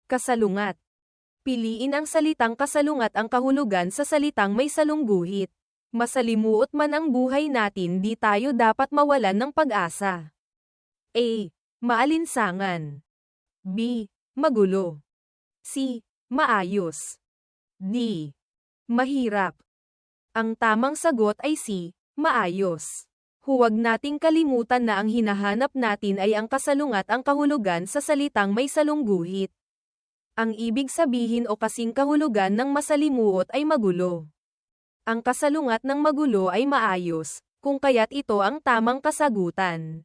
Kasalungat. Piliin ang salitang kasalungat ang kahulugan sa salitang may salungguhit. Masalimuot man ang buhay natin, di tayo dapat mawalan ng pag-asa. A. Maalinsangan. B. Magulo. C. Maayos. D. Mahirap. Ang tamang sagot ay C. Maayos. Huwag nating kalimutan na ang hinahanap natin ay ang kasalungat ang kahulugan sa salitang may salungguhit. Ang ibig sabihin o kasing kahulugan ng masalimuot ay magulo. Ang kasalungat ng magulo ay maayos, kung kaya't ito ang tamang kasagutan.